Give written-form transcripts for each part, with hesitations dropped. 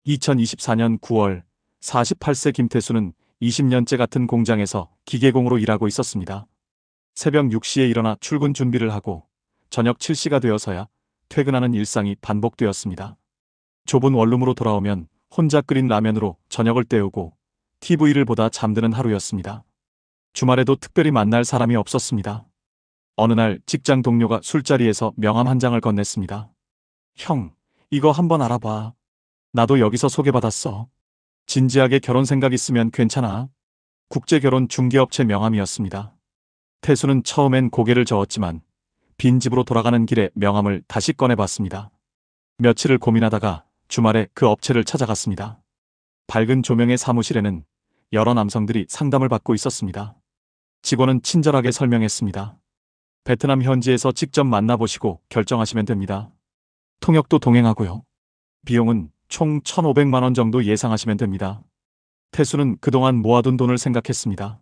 2024년 9월 48세 김태수는 20년째 같은 공장에서 기계공으로 일하고 있었습니다. 새벽 6시에 일어나 출근 준비를 하고 저녁 7시가 되어서야 퇴근하는 일상이 반복되었습니다. 좁은 원룸으로 돌아오면 혼자 끓인 라면으로 저녁을 때우고 TV를 보다 잠드는 하루였습니다. 주말에도 특별히 만날 사람이 없었습니다. 어느 날 직장 동료가 술자리에서 명함 한 장을 건넸습니다. 형, 이거 한번 알아봐. 나도 여기서 소개받았어. 진지하게 결혼 생각 있으면 괜찮아. 국제결혼 중개업체 명함이었습니다. 태수는 처음엔 고개를 저었지만 빈집으로 돌아가는 길에 명함을 다시 꺼내봤습니다. 며칠을 고민하다가 주말에 그 업체를 찾아갔습니다. 밝은 조명의 사무실에는 여러 남성들이 상담을 받고 있었습니다. 직원은 친절하게 설명했습니다. 베트남 현지에서 직접 만나보시고 결정하시면 됩니다. 통역도 동행하고요. 비용은 총 1,500만 원 정도 예상하시면 됩니다. 태수는 그동안 모아둔 돈을 생각했습니다.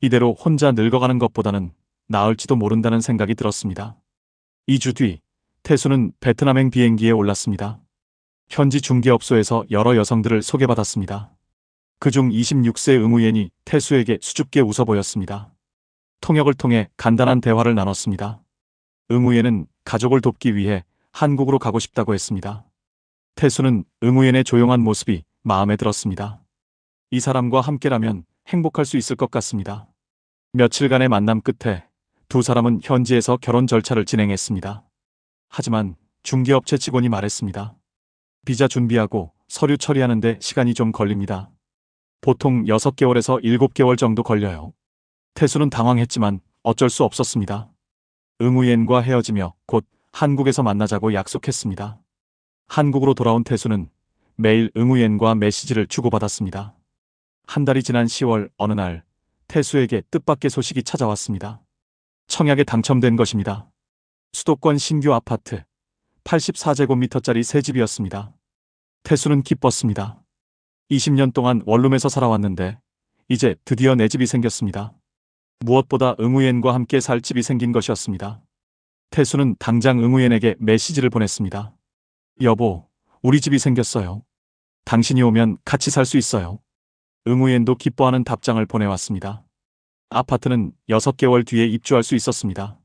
이대로 혼자 늙어가는 것보다는 나을지도 모른다는 생각이 들었습니다. 2주 뒤 태수는 베트남행 비행기에 올랐습니다. 현지 중개업소에서 여러 여성들을 소개받았습니다. 그중 26세 응우옌이 태수에게 수줍게 웃어 보였습니다. 통역을 통해 간단한 대화를 나눴습니다. 응우옌은 가족을 돕기 위해 한국으로 가고 싶다고 했습니다. 태수는 응우옌의 조용한 모습이 마음에 들었습니다. 이 사람과 함께라면 행복할 수 있을 것 같습니다. 며칠간의 만남 끝에 두 사람은 현지에서 결혼 절차를 진행했습니다. 하지만 중개업체 직원이 말했습니다. 비자 준비하고 서류 처리하는데 시간이 좀 걸립니다. 보통 6개월에서 7개월 정도 걸려요. 태수는 당황했지만 어쩔 수 없었습니다. 응우옌과 헤어지며 곧 한국에서 만나자고 약속했습니다. 한국으로 돌아온 태수는 매일 응우옌과 메시지를 주고받았습니다. 한 달이 지난 10월 어느 날 태수에게 뜻밖의 소식이 찾아왔습니다. 청약에 당첨된 것입니다. 수도권 신규 아파트 84제곱미터짜리 새 집이었습니다. 태수는 기뻤습니다. 20년 동안 원룸에서 살아왔는데 이제 드디어 내 집이 생겼습니다. 무엇보다 응우옌과 함께 살 집이 생긴 것이었습니다. 태수는 당장 응우옌에게 메시지를 보냈습니다. 여보, 우리 집이 생겼어요. 당신이 오면 같이 살 수 있어요. 응우옌도 기뻐하는 답장을 보내왔습니다. 아파트는 6개월 뒤에 입주할 수 있었습니다.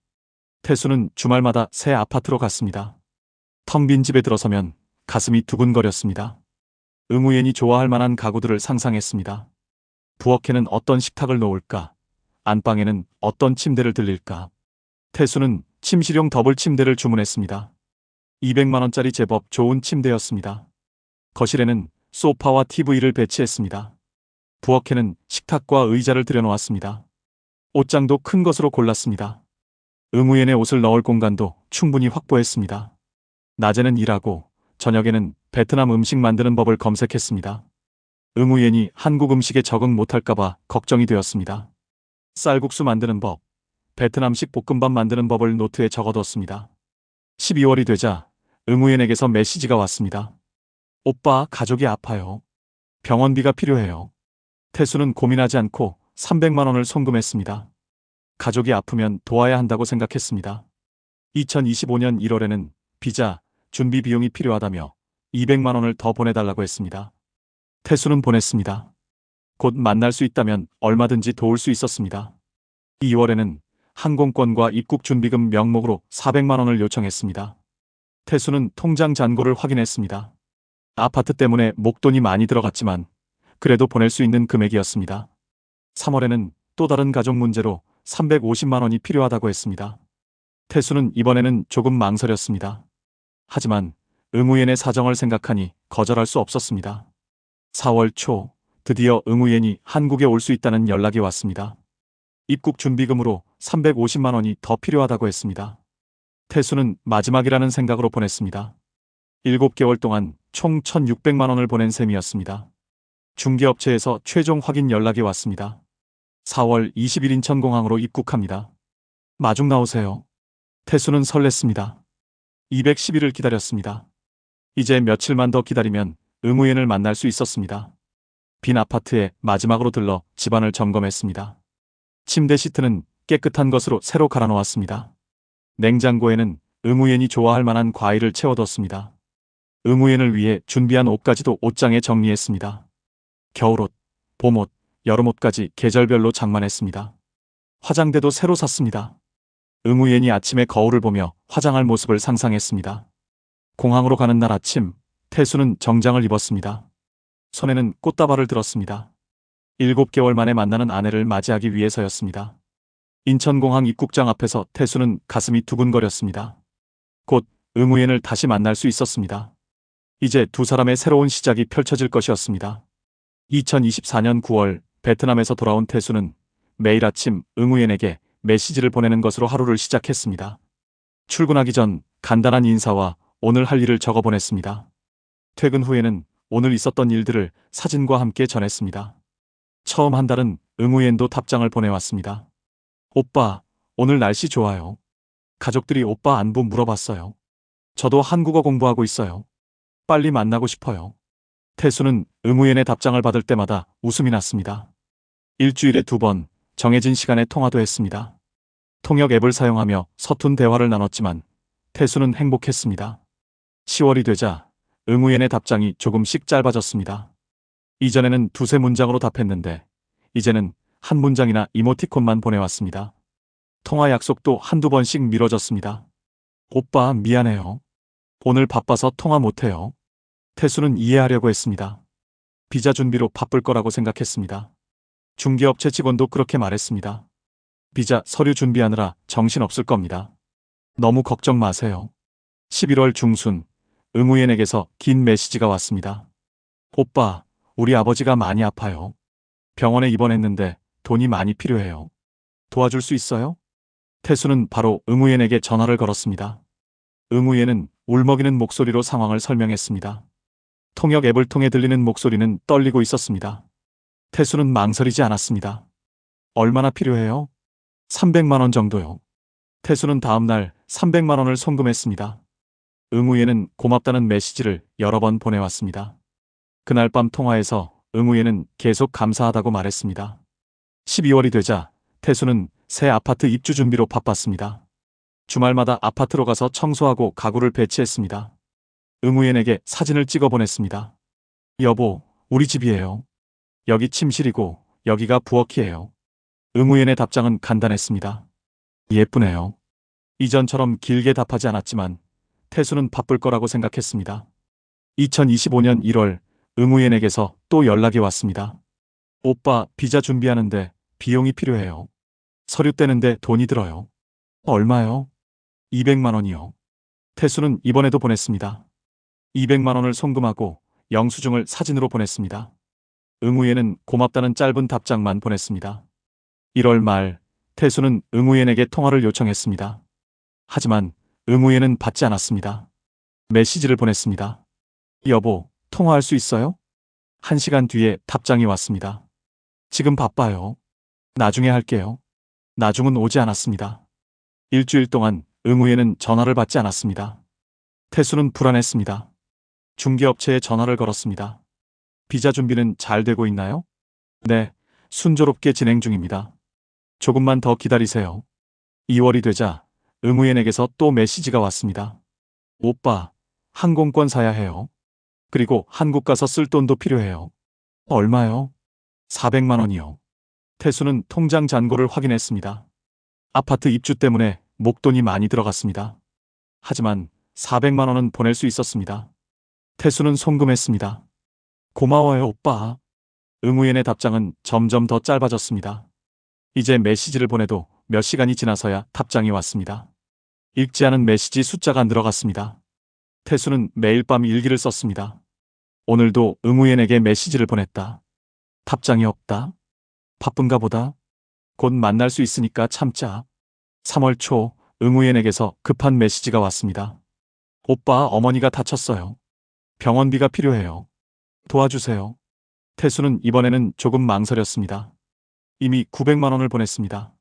태수는 주말마다 새 아파트로 갔습니다. 텅 빈 집에 들어서면 가슴이 두근거렸습니다. 응우옌이 좋아할 만한 가구들을 상상했습니다. 부엌에는 어떤 식탁을 놓을까? 안방에는 어떤 침대를 들릴까? 태수는 침실용 더블 침대를 주문했습니다. 200만 원짜리 제법 좋은 침대였습니다. 거실에는 소파와 TV를 배치했습니다. 부엌에는 식탁과 의자를 들여놓았습니다. 옷장도 큰 것으로 골랐습니다. 응우옌의 옷을 넣을 공간도 충분히 확보했습니다. 낮에는 일하고 저녁에는 베트남 음식 만드는 법을 검색했습니다. 응우옌이 한국 음식에 적응 못할까봐 걱정이 되었습니다. 쌀국수 만드는 법, 베트남식 볶음밥 만드는 법을 노트에 적어뒀습니다. 12월이 되자 응우옌에게서 메시지가 왔습니다. 오빠, 가족이 아파요. 병원비가 필요해요. 태수는 고민하지 않고 300만 원을 송금했습니다. 가족이 아프면 도와야 한다고 생각했습니다. 2025년 1월에는 비자, 준비 비용이 필요하다며 200만 원을 더 보내달라고 했습니다. 태수는 보냈습니다. 곧 만날 수 있다면 얼마든지 도울 수 있었습니다. 2월에는 항공권과 입국 준비금 명목으로 400만 원을 요청했습니다. 태수는 통장 잔고를 확인했습니다. 아파트 때문에 목돈이 많이 들어갔지만 그래도 보낼 수 있는 금액이었습니다. 3월에는 또 다른 가족 문제로 350만 원이 필요하다고 했습니다. 태수는 이번에는 조금 망설였습니다. 하지만 응우옌의 사정을 생각하니 거절할 수 없었습니다. 4월 초 드디어 응우옌이 한국에 올 수 있다는 연락이 왔습니다. 입국 준비금으로 350만 원이 더 필요하다고 했습니다. 태수는 마지막이라는 생각으로 보냈습니다. 7개월 동안 총 1,600만 원을 보낸 셈이었습니다. 중개업체에서 최종 확인 연락이 왔습니다. 4월 20일 인천공항으로 입국합니다. 마중 나오세요. 태수는 설렜습니다. 210일을 기다렸습니다. 이제 며칠만 더 기다리면 응우옌을 만날 수 있었습니다. 빈 아파트에 마지막으로 들러 집안을 점검했습니다. 침대 시트는 깨끗한 것으로 새로 갈아놓았습니다. 냉장고에는 응우옌이 좋아할 만한 과일을 채워뒀습니다. 응우엔을 위해 준비한 옷까지도 옷장에 정리했습니다. 겨울옷, 봄옷, 여름옷까지 계절별로 장만했습니다. 화장대도 새로 샀습니다. 응우엔이 아침에 거울을 보며 화장할 모습을 상상했습니다. 공항으로 가는 날 아침, 태수는 정장을 입었습니다. 손에는 꽃다발을 들었습니다. 7개월 만에 만나는 아내를 맞이하기 위해서였습니다. 인천공항 입국장 앞에서 태수는 가슴이 두근거렸습니다. 곧 응우엔을 다시 만날 수 있었습니다. 이제 두 사람의 새로운 시작이 펼쳐질 것이었습니다. 2024년 9월 베트남에서 돌아온 태수는 매일 아침 응우엔에게 메시지를 보내는 것으로 하루를 시작했습니다. 출근하기 전 간단한 인사와 오늘 할 일을 적어 보냈습니다. 퇴근 후에는 오늘 있었던 일들을 사진과 함께 전했습니다. 처음 한 달은 응우엔도 답장을 보내왔습니다. 오빠, 오늘 날씨 좋아요. 가족들이 오빠 안부 물어봤어요. 저도 한국어 공부하고 있어요. 빨리 만나고 싶어요. 태수는 응우엔의 답장을 받을 때마다 웃음이 났습니다. 일주일에 2번 정해진 시간에 통화도 했습니다. 통역 앱을 사용하며 서툰 대화를 나눴지만 태수는 행복했습니다. 10월이 되자 응우엔의 답장이 조금씩 짧아졌습니다. 이전에는 2~3문장으로 답했는데 이제는 한 문장이나 이모티콘만 보내왔습니다. 통화 약속도 1~2번씩 미뤄졌습니다. 오빠 미안해요. 오늘 바빠서 통화 못해요. 태수는 이해하려고 했습니다. 비자 준비로 바쁠 거라고 생각했습니다. 중개업체 직원도 그렇게 말했습니다. 비자 서류 준비하느라 정신없을 겁니다. 너무 걱정 마세요. 11월 중순 응우엔에게서 긴 메시지가 왔습니다. 오빠, 우리 아버지가 많이 아파요. 병원에 입원했는데 돈이 많이 필요해요. 도와줄 수 있어요? 태수는 바로 응우엔에게 전화를 걸었습니다. 응우엔은 울먹이는 목소리로 상황을 설명했습니다. 통역 앱을 통해 들리는 목소리는 떨리고 있었습니다. 태수는 망설이지 않았습니다. 얼마나 필요해요? 300만 원 정도요. 태수는 다음 날 300만 원을 송금했습니다. 응우엔은 고맙다는 메시지를 여러 번 보내왔습니다. 그날 밤 통화에서 응우엔은 계속 감사하다고 말했습니다. 12월이 되자 태수는 새 아파트 입주 준비로 바빴습니다. 주말마다 아파트로 가서 청소하고 가구를 배치했습니다. 응우엔에게 사진을 찍어 보냈습니다. 여보, 우리 집이에요. 여기 침실이고 여기가 부엌이에요. 응우엔의 답장은 간단했습니다. 예쁘네요. 이전처럼 길게 답하지 않았지만 태수는 바쁠 거라고 생각했습니다. 2025년 1월 응우엔에게서 또 연락이 왔습니다. 오빠, 비자 준비하는데 비용이 필요해요. 서류 떼는데 돈이 들어요. 얼마요? 200만 원이요. 태수는 이번에도 보냈습니다. 200만 원을 송금하고 영수증을 사진으로 보냈습니다. 응우엔은 고맙다는 짧은 답장만 보냈습니다. 1월 말 태수는 응우엔에게 통화를 요청했습니다. 하지만 응우엔은 받지 않았습니다. 메시지를 보냈습니다. 여보, 통화할 수 있어요? 1시간 뒤에 답장이 왔습니다. 지금 바빠요. 나중에 할게요. 나중은 오지 않았습니다. 일주일 동안 응우엔은 전화를 받지 않았습니다. 태수는 불안했습니다. 중개업체에 전화를 걸었습니다. 비자 준비는 잘 되고 있나요? 네, 순조롭게 진행 중입니다. 조금만 더 기다리세요. 2월이 되자 응우엔에게서 또 메시지가 왔습니다. 오빠, 항공권 사야 해요. 그리고 한국 가서 쓸 돈도 필요해요. 얼마요? 400만 원이요. 태수는 통장 잔고를 확인했습니다. 아파트 입주 때문에 목돈이 많이 들어갔습니다. 하지만 400만 원은 보낼 수 있었습니다. 태수는 송금했습니다. 고마워요, 오빠. 응우엔의 답장은 점점 더 짧아졌습니다. 이제 메시지를 보내도 몇 시간이 지나서야 답장이 왔습니다. 읽지 않은 메시지 숫자가 늘어갔습니다. 태수는 매일 밤 일기를 썼습니다. 오늘도 응우엔에게 메시지를 보냈다. 답장이 없다. 바쁜가 보다. 곧 만날 수 있으니까 참자. 3월 초 응우엔에게서 급한 메시지가 왔습니다. 오빠, 어머니가 다쳤어요. 병원비가 필요해요. 도와주세요. 태수는 이번에는 조금 망설였습니다. 이미 900만 원을 보냈습니다.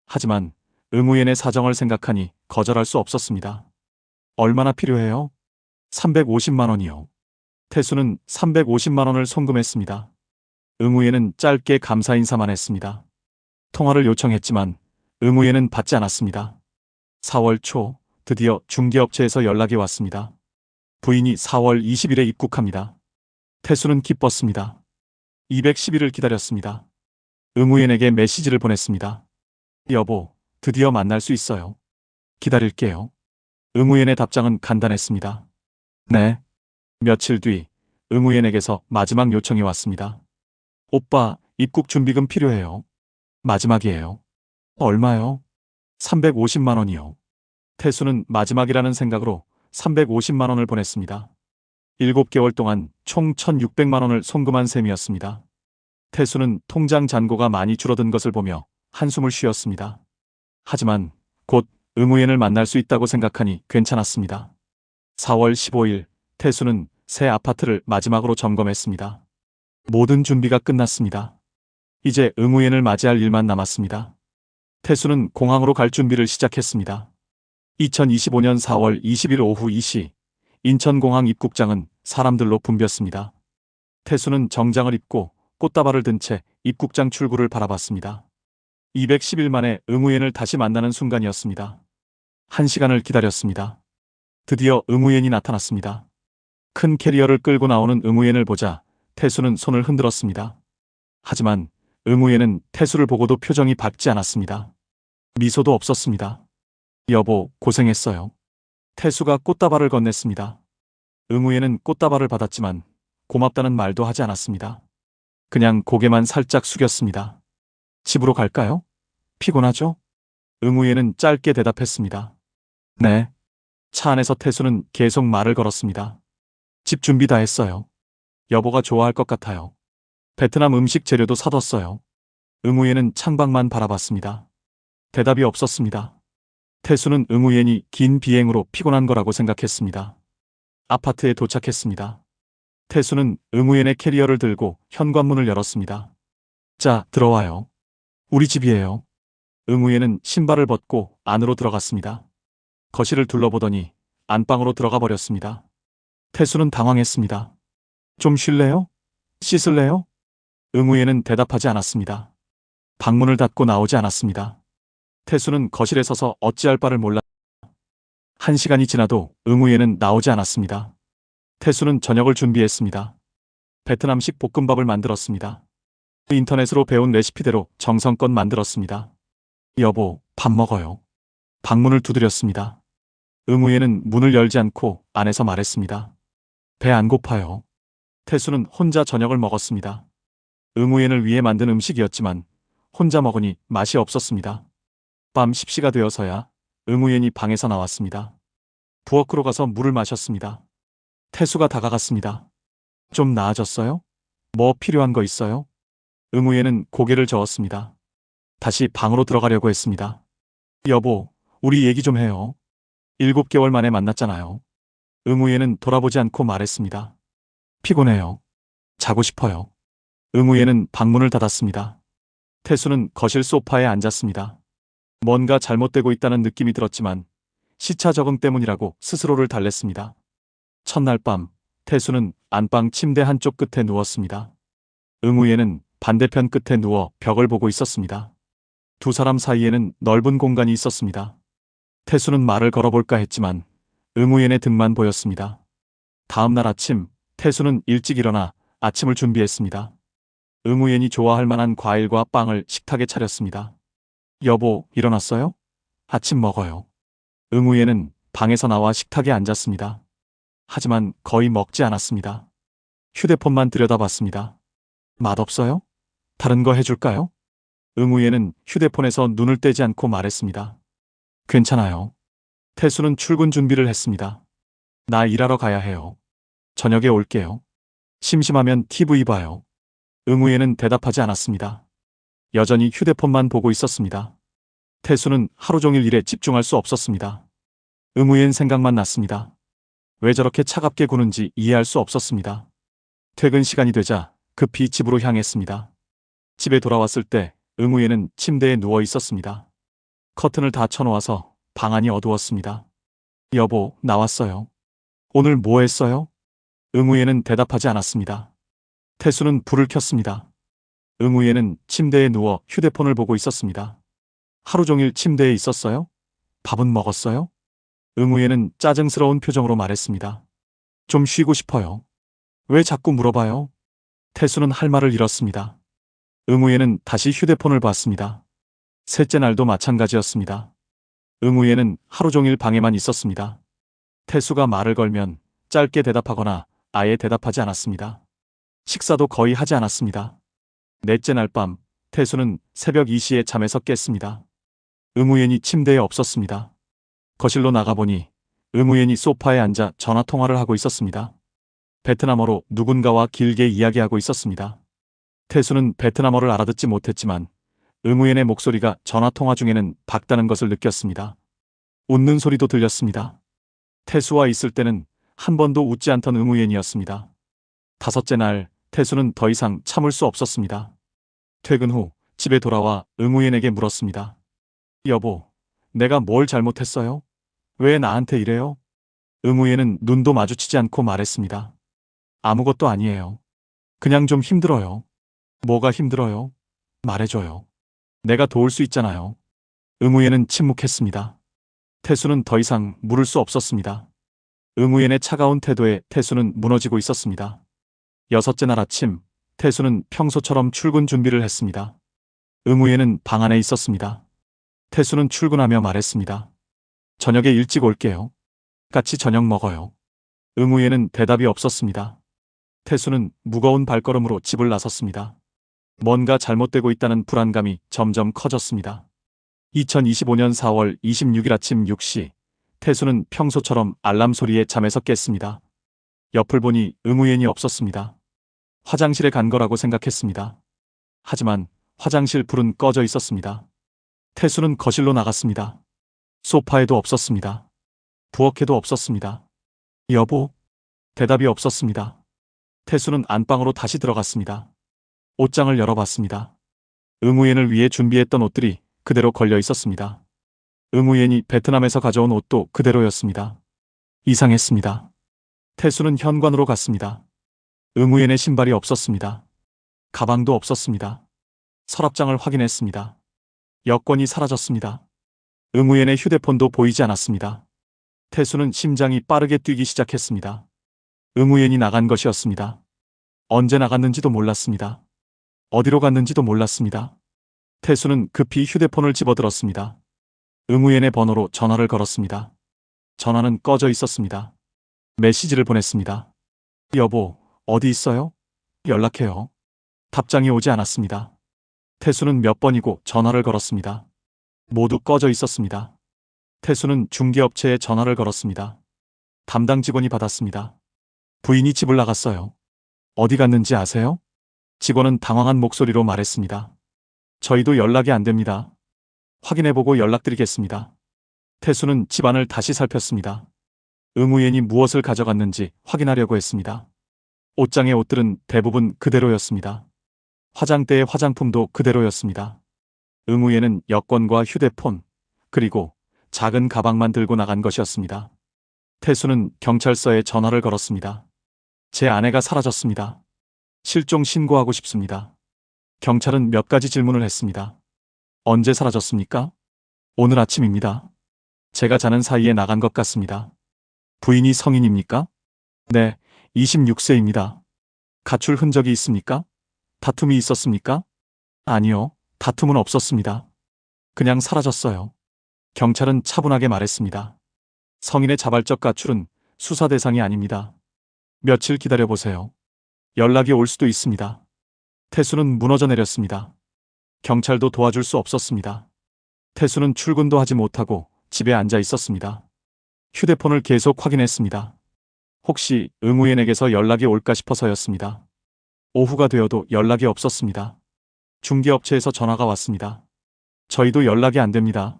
하지만 응우엔의 사정을 생각하니 거절할 수 없었습니다. 얼마나 필요해요? 350만 원이요. 태수는 350만 원을 송금했습니다. 응우엔은 짧게 감사 인사만 했습니다. 통화를 요청했지만 응우엔은 받지 않았습니다. 4월 초 드디어 중개업체에서 연락이 왔습니다. 부인이 4월 20일에 입국합니다. 태수는 기뻤습니다. 210일을 기다렸습니다. 응우엔에게 메시지를 보냈습니다. 여보, 드디어 만날 수 있어요. 기다릴게요. 응우엔의 답장은 간단했습니다. 네. 며칠 뒤 응우엔에게서 마지막 요청이 왔습니다. 오빠, 입국 준비금 필요해요. 마지막이에요. 얼마요? 350만 원이요. 태수는 마지막이라는 생각으로 350만 원을 보냈습니다. 7개월 동안 총 1,600만 원을 송금한 셈이었습니다. 태수는 통장 잔고가 많이 줄어든 것을 보며 한숨을 쉬었습니다. 하지만 곧 응우엔을 만날 수 있다고 생각하니 괜찮았습니다. 4월 15일 태수는 새 아파트를 마지막으로 점검했습니다. 모든 준비가 끝났습니다. 이제 응우엔을 맞이할 일만 남았습니다. 태수는 공항으로 갈 준비를 시작했습니다. 2025년 4월 20일 오후 2시 인천공항 입국장은 사람들로 붐볐습니다. 태수는 정장을 입고 꽃다발을 든 채 입국장 출구를 바라봤습니다. 210일 만에 응우엔을 다시 만나는 순간이었습니다. 1시간을 기다렸습니다. 드디어 응우엔이 나타났습니다. 큰 캐리어를 끌고 나오는 응우엔을 보자 태수는 손을 흔들었습니다. 하지만 응우엔은 태수를 보고도 표정이 밝지 않았습니다. 미소도 없었습니다. 여보, 고생했어요. 태수가 꽃다발을 건넸습니다. 응우엔은 꽃다발을 받았지만 고맙다는 말도 하지 않았습니다. 그냥 고개만 살짝 숙였습니다. 집으로 갈까요? 피곤하죠? 응우엔은 짧게 대답했습니다. 네. 차 안에서 태수는 계속 말을 걸었습니다. 집 준비 다 했어요. 여보가 좋아할 것 같아요. 베트남 음식 재료도 사뒀어요. 응우엔은 창밖만 바라봤습니다. 대답이 없었습니다. 태수는 응우엔이 긴 비행으로 피곤한 거라고 생각했습니다. 아파트에 도착했습니다. 태수는 응우엔의 캐리어를 들고 현관문을 열었습니다. 자, 들어와요. 우리 집이에요. 응우엔은 신발을 벗고 안으로 들어갔습니다. 거실을 둘러보더니 안방으로 들어가 버렸습니다. 태수는 당황했습니다. 좀 쉴래요? 씻을래요? 응우엔은 대답하지 않았습니다. 방문을 닫고 나오지 않았습니다. 태수는 거실에 서서 어찌할 바를 몰라 1시간이 지나도 응우엔은 나오지 않았습니다. 태수는 저녁을 준비했습니다. 베트남식 볶음밥을 만들었습니다. 인터넷으로 배운 레시피대로 정성껏 만들었습니다. 여보, 밥 먹어요. 방문을 두드렸습니다. 응우엔은 문을 열지 않고 안에서 말했습니다. 배 안 고파요. 태수는 혼자 저녁을 먹었습니다. 응우엔을 위해 만든 음식이었지만 혼자 먹으니 맛이 없었습니다. 밤 10시가 되어서야 응우엔이 방에서 나왔습니다. 부엌으로 가서 물을 마셨습니다. 태수가 다가갔습니다. 좀 나아졌어요? 뭐 필요한 거 있어요? 응우엔은 고개를 저었습니다. 다시 방으로 들어가려고 했습니다. 여보, 우리 얘기 좀 해요. 7개월 만에 만났잖아요. 응우엔은 돌아보지 않고 말했습니다. 피곤해요. 자고 싶어요. 응우엔은 방문을 닫았습니다. 태수는 거실 소파에 앉았습니다. 뭔가 잘못되고 있다는 느낌이 들었지만 시차 적응 때문이라고 스스로를 달랬습니다. 첫날 밤, 태수는 안방 침대 한쪽 끝에 누웠습니다. 응우엔은 반대편 끝에 누워 벽을 보고 있었습니다. 두 사람 사이에는 넓은 공간이 있었습니다. 태수는 말을 걸어볼까 했지만 응우엔의 등만 보였습니다. 다음 날 아침, 태수는 일찍 일어나 아침을 준비했습니다. 응우엔이 좋아할 만한 과일과 빵을 식탁에 차렸습니다. 여보, 일어났어요? 아침 먹어요. 응우엔은 방에서 나와 식탁에 앉았습니다. 하지만 거의 먹지 않았습니다. 휴대폰만 들여다봤습니다. 맛없어요? 다른 거 해줄까요? 응우엔은 휴대폰에서 눈을 떼지 않고 말했습니다. 괜찮아요. 태수는 출근 준비를 했습니다. 나 일하러 가야 해요. 저녁에 올게요. 심심하면 TV 봐요. 응우엔은 대답하지 않았습니다. 여전히 휴대폰만 보고 있었습니다. 태수는 하루 종일 일에 집중할 수 없었습니다. 응우엔 생각만 났습니다. 왜 저렇게 차갑게 구는지 이해할 수 없었습니다. 퇴근 시간이 되자 급히 집으로 향했습니다. 집에 돌아왔을 때 응우엔은 침대에 누워 있었습니다. 커튼을 다 쳐놓아서 방 안이 어두웠습니다. 여보, 나왔어요. 오늘 뭐 했어요? 응우엔은 대답하지 않았습니다. 태수는 불을 켰습니다. 응우엔은 침대에 누워 휴대폰을 보고 있었습니다. 하루 종일 침대에 있었어요? 밥은 먹었어요? 응우엔은 짜증스러운 표정으로 말했습니다. 좀 쉬고 싶어요. 왜 자꾸 물어봐요? 태수는 할 말을 잃었습니다. 응우예는 다시 휴대폰을 봤습니다. 셋째 날도 마찬가지였습니다. 응우예는 하루 종일 방에만 있었습니다. 태수가 말을 걸면 짧게 대답하거나 아예 대답하지 않았습니다. 식사도 거의 하지 않았습니다. 넷째 날 밤, 태수는 새벽 2시에 잠에서 깼습니다. 응우옌이 침대에 없었습니다. 거실로 나가보니 응우옌이 소파에 앉아 전화통화를 하고 있었습니다. 베트남어로 누군가와 길게 이야기하고 있었습니다. 태수는 베트남어를 알아듣지 못했지만 응우옌의 목소리가 전화통화 중에는 밝다는 것을 느꼈습니다. 웃는 소리도 들렸습니다. 태수와 있을 때는 한 번도 웃지 않던 응우옌이었습니다. 다섯째 날, 태수는 더 이상 참을 수 없었습니다. 퇴근 후 집에 돌아와 응우옌에게 물었습니다. 여보, 내가 뭘 잘못했어요? 왜 나한테 이래요? 응우옌은 눈도 마주치지 않고 말했습니다. 아무것도 아니에요. 그냥 좀 힘들어요. 뭐가 힘들어요? 말해줘요. 내가 도울 수 있잖아요. 응우옌은 침묵했습니다. 태수는 더 이상 물을 수 없었습니다. 응우옌의 차가운 태도에 태수는 무너지고 있었습니다. 여섯째 날 아침, 태수는 평소처럼 출근 준비를 했습니다. 응우옌은 방 안에 있었습니다. 태수는 출근하며 말했습니다. 저녁에 일찍 올게요. 같이 저녁 먹어요. 응우옌은 대답이 없었습니다. 태수는 무거운 발걸음으로 집을 나섰습니다. 뭔가 잘못되고 있다는 불안감이 점점 커졌습니다. 2025년 4월 26일 아침 6시, 태수는 평소처럼 알람 소리에 잠에서 깼습니다. 옆을 보니 응우옌이 없었습니다. 화장실에 간 거라고 생각했습니다. 하지만 화장실 불은 꺼져 있었습니다. 태수는 거실로 나갔습니다. 소파에도 없었습니다. 부엌에도 없었습니다. 여보? 대답이 없었습니다. 태수는 안방으로 다시 들어갔습니다. 옷장을 열어봤습니다. 응우옌을 위해 준비했던 옷들이 그대로 걸려 있었습니다. 응우옌이 베트남에서 가져온 옷도 그대로였습니다. 이상했습니다. 태수는 현관으로 갔습니다. 응우옌의 신발이 없었습니다. 가방도 없었습니다. 서랍장을 확인했습니다. 여권이 사라졌습니다. 응우옌의 휴대폰도 보이지 않았습니다. 태수는 심장이 빠르게 뛰기 시작했습니다. 응우옌이 나간 것이었습니다. 언제 나갔는지도 몰랐습니다. 어디로 갔는지도 몰랐습니다. 태수는 급히 휴대폰을 집어들었습니다. 응우옌의 번호로 전화를 걸었습니다. 전화는 꺼져 있었습니다. 메시지를 보냈습니다. 여보, 어디 있어요? 연락해요. 답장이 오지 않았습니다. 태수는 몇 번이고 전화를 걸었습니다. 모두 꺼져 있었습니다. 태수는 중개업체에 전화를 걸었습니다. 담당 직원이 받았습니다. 부인이 집을 나갔어요. 어디 갔는지 아세요? 직원은 당황한 목소리로 말했습니다. 저희도 연락이 안 됩니다. 확인해보고 연락드리겠습니다. 태수는 집안을 다시 살폈습니다. 응우옌이 무엇을 가져갔는지 확인하려고 했습니다. 옷장의 옷들은 대부분 그대로였습니다. 화장대의 화장품도 그대로였습니다. 응우옌은 여권과 휴대폰, 그리고 작은 가방만 들고 나간 것이었습니다. 태수는 경찰서에 전화를 걸었습니다. 제 아내가 사라졌습니다. 실종 신고하고 싶습니다. 경찰은 몇 가지 질문을 했습니다. 언제 사라졌습니까? 오늘 아침입니다. 제가 자는 사이에 나간 것 같습니다. 부인이 성인입니까? 네, 26세입니다. 가출 흔적이 있습니까? 다툼이 있었습니까? 아니요, 다툼은 없었습니다. 그냥 사라졌어요. 경찰은 차분하게 말했습니다. 성인의 자발적 가출은 수사 대상이 아닙니다. 며칠 기다려보세요. 연락이 올 수도 있습니다. 태수는 무너져 내렸습니다. 경찰도 도와줄 수 없었습니다. 태수는 출근도 하지 못하고 집에 앉아 있었습니다. 휴대폰을 계속 확인했습니다. 혹시 응우옌에게서 연락이 올까 싶어서였습니다. 오후가 되어도 연락이 없었습니다. 중개업체에서 전화가 왔습니다. 저희도 연락이 안 됩니다.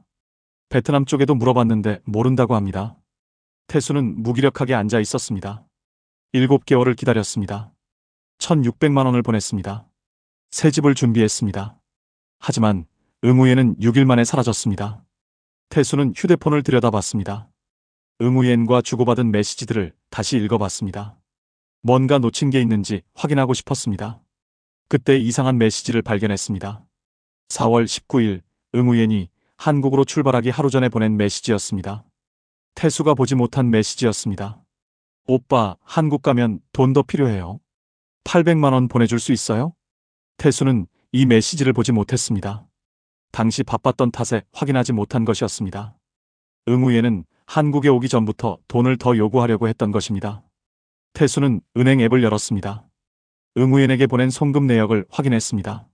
베트남 쪽에도 물어봤는데 모른다고 합니다. 태수는 무기력하게 앉아 있었습니다. 7개월을 기다렸습니다. 1,600만 원을 보냈습니다. 새 집을 준비했습니다. 하지만 응우옌은 6일 만에 사라졌습니다. 태수는 휴대폰을 들여다봤습니다. 응우옌과 주고받은 메시지들을 다시 읽어봤습니다. 뭔가 놓친 게 있는지 확인하고 싶었습니다. 그때 이상한 메시지를 발견했습니다. 4월 19일 응우옌이 한국으로 출발하기 하루 전에 보낸 메시지였습니다. 태수가 보지 못한 메시지였습니다. 오빠, 한국 가면 돈 더 필요해요. 800만 원 보내줄 수 있어요? 태수는 이 메시지를 보지 못했습니다. 당시 바빴던 탓에 확인하지 못한 것이었습니다. 응우예는 한국에 오기 전부터 돈을 더 요구하려고 했던 것입니다. 태수는 은행 앱을 열었습니다. 응우옌에게 보낸 송금 내역을 확인했습니다.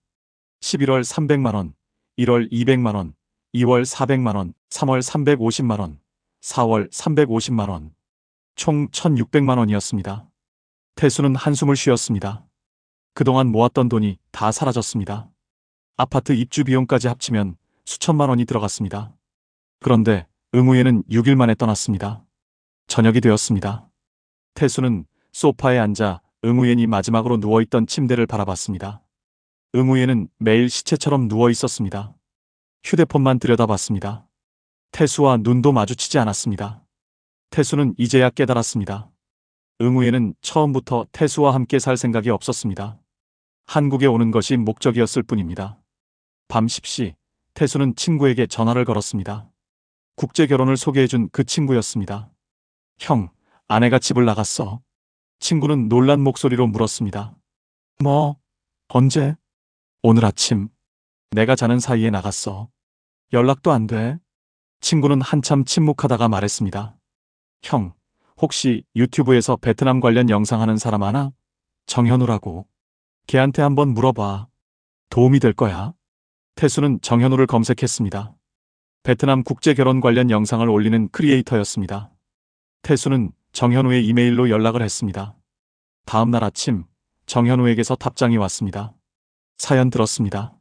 11월 300만 원, 1월 200만 원, 2월 400만 원, 3월 350만 원, 4월 350만 원. 총 1,600만 원이었습니다. 태수는 한숨을 쉬었습니다. 그동안 모았던 돈이 다 사라졌습니다. 아파트 입주 비용까지 합치면 수천만 원이 들어갔습니다. 그런데 응우예는 6일 만에 떠났습니다. 저녁이 되었습니다. 태수는 소파에 앉아 응우옌이 마지막으로 누워있던 침대를 바라봤습니다. 응우옌은 매일 시체처럼 누워 있었습니다. 휴대폰만 들여다봤습니다. 태수와 눈도 마주치지 않았습니다. 태수는 이제야 깨달았습니다. 응우옌은 처음부터 태수와 함께 살 생각이 없었습니다. 한국에 오는 것이 목적이었을 뿐입니다. 밤 10시, 태수는 친구에게 전화를 걸었습니다. 국제 결혼을 소개해준 그 친구였습니다. 형, 아내가 집을 나갔어. 친구는 놀란 목소리로 물었습니다. 뭐? 언제? 오늘 아침. 내가 자는 사이에 나갔어. 연락도 안 돼. 친구는 한참 침묵하다가 말했습니다. 형, 혹시 유튜브에서 베트남 관련 영상 하는 사람 아나? 정현우라고. 걔한테 한번 물어봐. 도움이 될 거야. 태수는 정현우를 검색했습니다. 베트남 국제 결혼 관련 영상을 올리는 크리에이터였습니다. 태수는 정현우의 이메일로 연락을 했습니다. 다음 날 아침, 정현우에게서 답장이 왔습니다. 사연 들었습니다.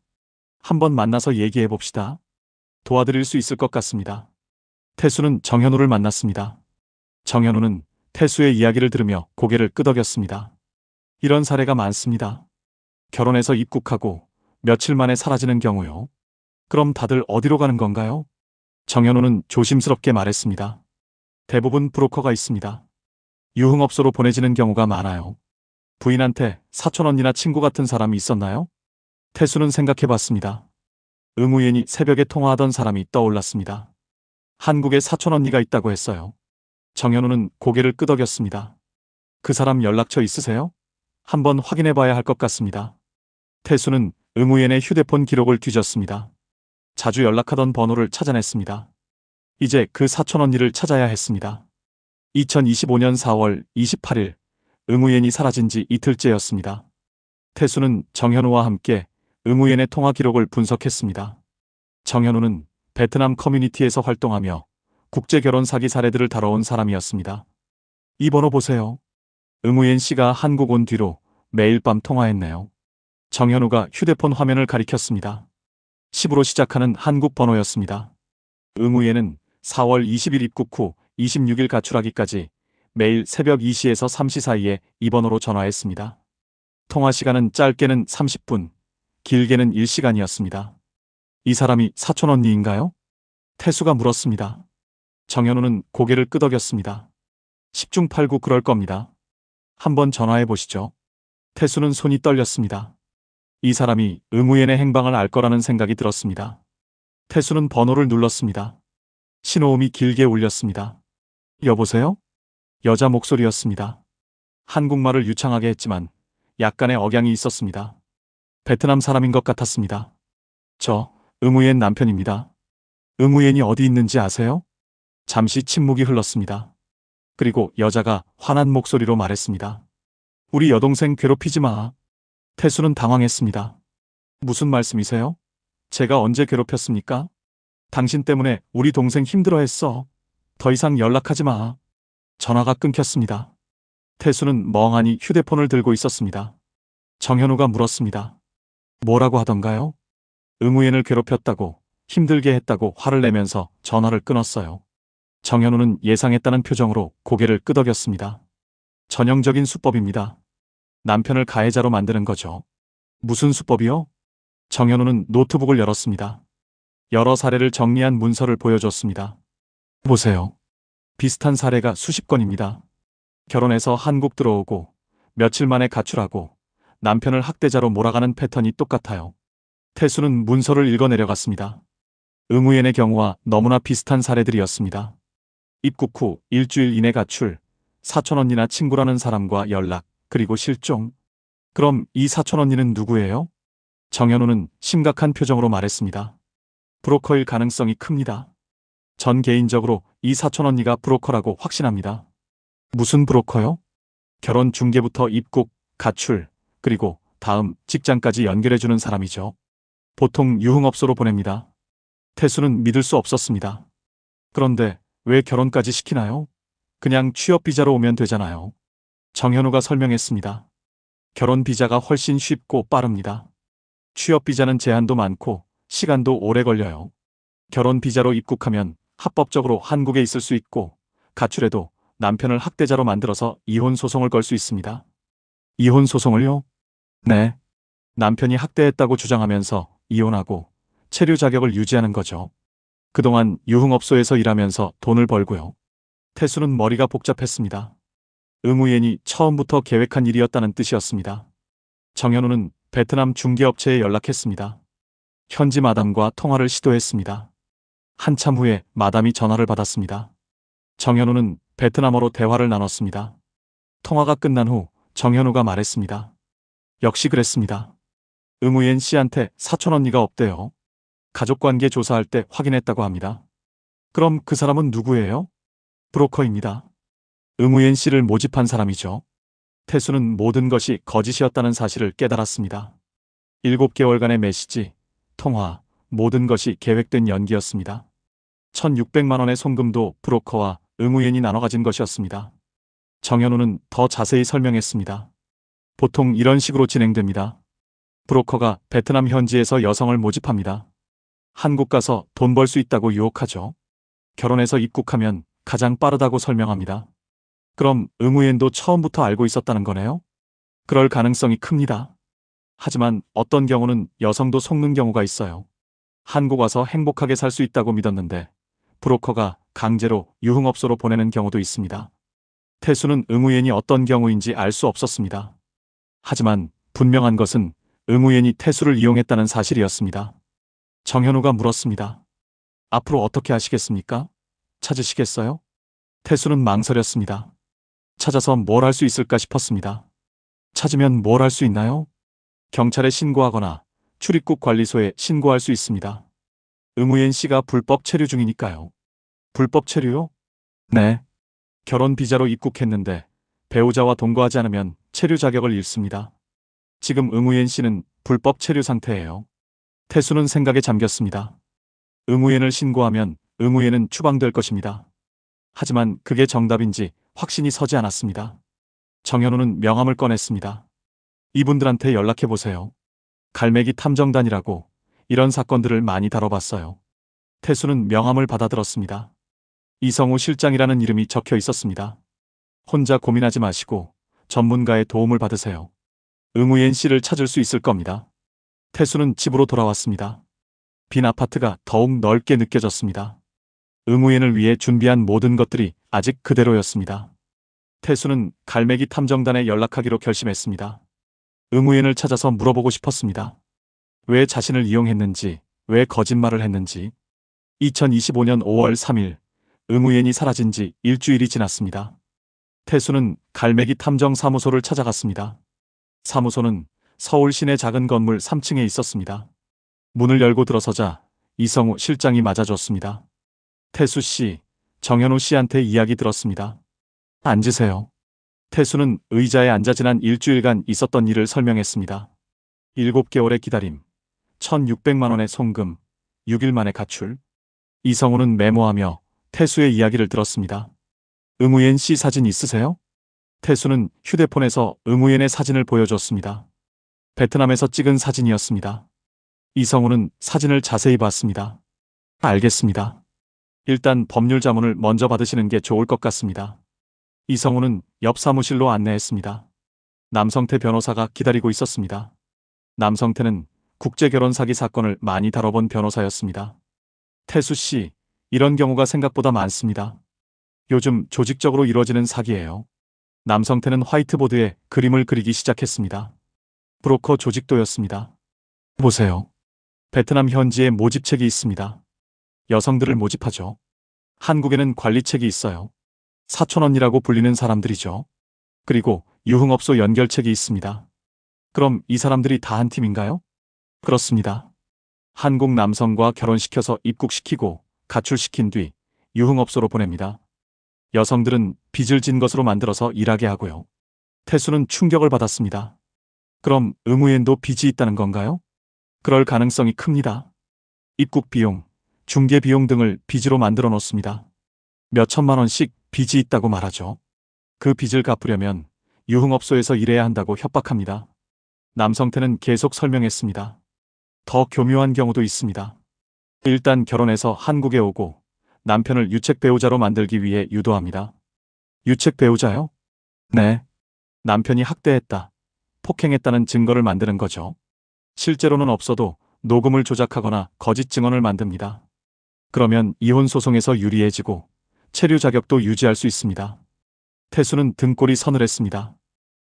한번 만나서 얘기해 봅시다. 도와드릴 수 있을 것 같습니다. 태수는 정현우를 만났습니다. 정현우는 태수의 이야기를 들으며 고개를 끄덕였습니다. 이런 사례가 많습니다. 결혼해서 입국하고 며칠 만에 사라지는 경우요. 그럼 다들 어디로 가는 건가요? 정현우는 조심스럽게 말했습니다. 대부분 브로커가 있습니다. 유흥업소로 보내지는 경우가 많아요. 부인한테 사촌 언니나 친구 같은 사람이 있었나요? 태수는 생각해봤습니다. 응우옌이 새벽에 통화하던 사람이 떠올랐습니다. 한국에 사촌 언니가 있다고 했어요. 정현우는 고개를 끄덕였습니다. 그 사람 연락처 있으세요? 한번 확인해봐야 할 것 같습니다. 태수는 응우옌의 휴대폰 기록을 뒤졌습니다. 자주 연락하던 번호를 찾아냈습니다. 이제 그 사촌 언니를 찾아야 했습니다. 2025년 4월 28일, 응우옌이 사라진 지 이틀째였습니다. 태수는 정현우와 함께 응우옌의 통화 기록을 분석했습니다. 정현우는 베트남 커뮤니티에서 활동하며 국제결혼 사기 사례들을 다뤄온 사람이었습니다. 이 번호 보세요. 응우옌 씨가 한국 온 뒤로 매일 밤 통화했네요. 정현우가 휴대폰 화면을 가리켰습니다. 10으로 시작하는 한국 번호였습니다. 응우옌은 4월 20일 입국 후 26일 가출하기까지 매일 새벽 2시에서 3시 사이에 이 번호로 전화했습니다. 통화 시간은 짧게는 30분, 길게는 1시간이었습니다. 이 사람이 사촌 언니인가요? 태수가 물었습니다. 정현우는 고개를 끄덕였습니다. 10중 8구 그럴 겁니다. 한번 전화해 보시죠. 태수는 손이 떨렸습니다. 이 사람이 응우옌의 행방을 알 거라는 생각이 들었습니다. 태수는 번호를 눌렀습니다. 신호음이 길게 울렸습니다. 여보세요? 여자 목소리였습니다. 한국말을 유창하게 했지만 약간의 억양이 있었습니다. 베트남 사람인 것 같았습니다. 저 응우옌 남편입니다. 응우옌이 어디 있는지 아세요? 잠시 침묵이 흘렀습니다. 그리고 여자가 화난 목소리로 말했습니다. 우리 여동생 괴롭히지 마. 태수는 당황했습니다. 무슨 말씀이세요? 제가 언제 괴롭혔습니까? 당신 때문에 우리 동생 힘들어했어. 더 이상 연락하지 마. 전화가 끊겼습니다. 태수는 멍하니 휴대폰을 들고 있었습니다. 정현우가 물었습니다. 뭐라고 하던가요? 응우옌을 괴롭혔다고, 힘들게 했다고 화를 내면서 전화를 끊었어요. 정현우는 예상했다는 표정으로 고개를 끄덕였습니다. 전형적인 수법입니다. 남편을 가해자로 만드는 거죠. 무슨 수법이요? 정현우는 노트북을 열었습니다. 여러 사례를 정리한 문서를 보여줬습니다. 보세요. 비슷한 사례가 수십 건입니다. 결혼해서 한국 들어오고 며칠 만에 가출하고 남편을 학대자로 몰아가는 패턴이 똑같아요. 태수는 문서를 읽어 내려갔습니다. 응우옌의 경우와 너무나 비슷한 사례들이었습니다. 입국 후 일주일 이내 가출, 사촌 언니나 친구라는 사람과 연락, 그리고 실종. 그럼 이 사촌 언니는 누구예요? 정현우는 심각한 표정으로 말했습니다. 브로커일 가능성이 큽니다. 전 개인적으로 이 사촌 언니가 브로커라고 확신합니다. 무슨 브로커요? 결혼 중개부터 입국, 가출, 그리고 다음 직장까지 연결해주는 사람이죠. 보통 유흥업소로 보냅니다. 태수는 믿을 수 없었습니다. 그런데 왜 결혼까지 시키나요? 그냥 취업 비자로 오면 되잖아요. 정현우가 설명했습니다. 결혼 비자가 훨씬 쉽고 빠릅니다. 취업 비자는 제한도 많고 시간도 오래 걸려요. 결혼 비자로 입국하면 합법적으로 한국에 있을 수 있고 가출해도 남편을 학대자로 만들어서 이혼 소송을 걸 수 있습니다. 이혼 소송을요? 네. 남편이 학대했다고 주장하면서 이혼하고 체류 자격을 유지하는 거죠. 그동안 유흥업소에서 일하면서 돈을 벌고요. 태수는 머리가 복잡했습니다. 응우옌이 처음부터 계획한 일이었다는 뜻이었습니다. 정현우는 베트남 중개업체에 연락했습니다. 현지 마담과 통화를 시도했습니다. 한참 후에 마담이 전화를 받았습니다. 정현우는 베트남어로 대화를 나눴습니다. 통화가 끝난 후 정현우가 말했습니다. 역시 그랬습니다. 응우옌 씨한테 사촌 언니가 없대요. 가족관계 조사할 때 확인했다고 합니다. 그럼 그 사람은 누구예요? 브로커입니다. 응우옌 씨를 모집한 사람이죠. 태수는 모든 것이 거짓이었다는 사실을 깨달았습니다. 7개월간의 메시지, 통화, 모든 것이 계획된 연기였습니다. 1,600만 원의 송금도 브로커와 응우옌이 나눠 가진 것이었습니다. 정현우는 더 자세히 설명했습니다. 보통 이런 식으로 진행됩니다. 브로커가 베트남 현지에서 여성을 모집합니다. 한국 가서 돈 벌 수 있다고 유혹하죠. 결혼해서 입국하면 가장 빠르다고 설명합니다. 그럼 응우옌도 처음부터 알고 있었다는 거네요? 그럴 가능성이 큽니다. 하지만 어떤 경우는 여성도 속는 경우가 있어요. 한국 와서 행복하게 살 수 있다고 믿었는데 브로커가 강제로 유흥업소로 보내는 경우도 있습니다. 태수는 응우옌이 어떤 경우인지 알 수 없었습니다. 하지만 분명한 것은 응우옌이 태수를 이용했다는 사실이었습니다. 정현우가 물었습니다. 앞으로 어떻게 하시겠습니까? 찾으시겠어요? 태수는 망설였습니다. 찾아서 뭘 할 수 있을까 싶었습니다. 찾으면 뭘 할 수 있나요? 경찰에 신고하거나 출입국 관리소에 신고할 수 있습니다. 응우옌 씨가 불법 체류 중이니까요. 불법 체류요? 네. 결혼 비자로 입국했는데 배우자와 동거하지 않으면 체류 자격을 잃습니다. 지금 응우옌 씨는 불법 체류 상태예요. 태수는 생각에 잠겼습니다. 응우옌을 신고하면 응우옌은 추방될 것입니다. 하지만 그게 정답인지 확신이 서지 않았습니다. 정현우는 명함을 꺼냈습니다. 이분들한테 연락해보세요. 갈매기 탐정단이라고 이런 사건들을 많이 다뤄봤어요. 태수는 명함을 받아들었습니다. 이성우 실장이라는 이름이 적혀 있었습니다. 혼자 고민하지 마시고 전문가의 도움을 받으세요. 응우옌 씨를 찾을 수 있을 겁니다. 태수는 집으로 돌아왔습니다. 빈 아파트가 더욱 넓게 느껴졌습니다. 응우옌을 위해 준비한 모든 것들이 아직 그대로였습니다. 태수는 갈매기 탐정단에 연락하기로 결심했습니다. 응우옌을 찾아서 물어보고 싶었습니다. 왜 자신을 이용했는지, 왜 거짓말을 했는지. 2025년 5월 3일, 응우옌이 사라진 지 일주일이 지났습니다. 태수는 갈매기 탐정 사무소를 찾아갔습니다. 사무소는 서울 시내 작은 건물 3층에 있었습니다. 문을 열고 들어서자 이성우 실장이 맞아줬습니다. 태수 씨, 정현우 씨한테 이야기 들었습니다. 앉으세요. 태수는 의자에 앉아 지난 일주일간 있었던 일을 설명했습니다. 7개월의 기다림, 1,600만 원의 송금, 6일 만에 가출. 이성우는 메모하며 태수의 이야기를 들었습니다. 응우옌 씨 사진 있으세요? 태수는 휴대폰에서 응우옌의 사진을 보여줬습니다. 베트남에서 찍은 사진이었습니다. 이성우는 사진을 자세히 봤습니다. 알겠습니다. 일단 법률 자문을 먼저 받으시는 게 좋을 것 같습니다. 이성우는 옆 사무실로 안내했습니다. 남성태 변호사가 기다리고 있었습니다. 남성태는 국제결혼 사기 사건을 많이 다뤄본 변호사였습니다. 태수 씨, 이런 경우가 생각보다 많습니다. 요즘 조직적으로 이루어지는 사기예요. 남성태는 화이트보드에 그림을 그리기 시작했습니다. 브로커 조직도였습니다. 보세요. 베트남 현지에 모집책이 있습니다. 여성들을 모집하죠. 한국에는 관리책이 있어요. 사촌언니라고 불리는 사람들이죠. 그리고 유흥업소 연결책이 있습니다. 그럼 이 사람들이 다 한 팀인가요? 그렇습니다. 한국 남성과 결혼시켜서 입국시키고 가출시킨 뒤 유흥업소로 보냅니다. 여성들은 빚을 진 것으로 만들어서 일하게 하고요. 태수는 충격을 받았습니다. 그럼 응우엔도 빚이 있다는 건가요? 그럴 가능성이 큽니다. 입국 비용, 중개 비용 등을 빚으로 만들어 놓습니다. 몇 천만 원씩 빚이 있다고 말하죠. 그 빚을 갚으려면 유흥업소에서 일해야 한다고 협박합니다. 남성태는 계속 설명했습니다. 더 교묘한 경우도 있습니다. 일단 결혼해서 한국에 오고 남편을 유책 배우자로 만들기 위해 유도합니다. 유책 배우자요? 네. 남편이 학대했다, 폭행했다는 증거를 만드는 거죠. 실제로는 없어도 녹음을 조작하거나 거짓 증언을 만듭니다. 그러면 이혼 소송에서 유리해지고 체류 자격도 유지할 수 있습니다. 태수는 등골이 서늘했습니다.